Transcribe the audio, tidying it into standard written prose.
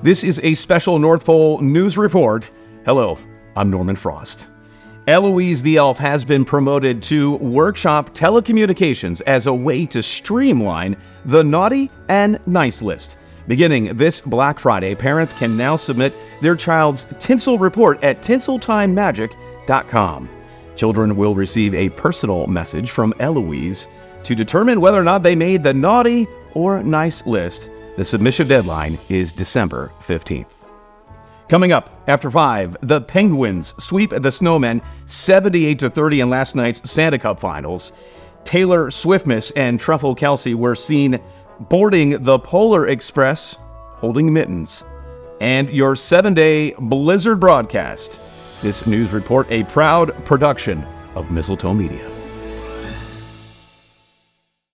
This is a special North Pole news report. Hello, I'm Norman Frost. Eloise the elf has been promoted to workshop telecommunications as a way to streamline the naughty and nice list. Beginning this Black Friday, parents can now submit their child's tinsel report at tinseltimemagic.com. Children will receive a personal message from Eloise to determine whether or not they made the naughty or nice list. The submission deadline is December 15th. Coming up after 5, the Penguins sweep the Snowmen 78-30 in last night's Santa Cup Finals. Taylor Swiftmas and Truffle Kielce were seen boarding the Polar Express holding mittens. And your 7-day blizzard broadcast. This news report, a proud production of Mistletoe Media.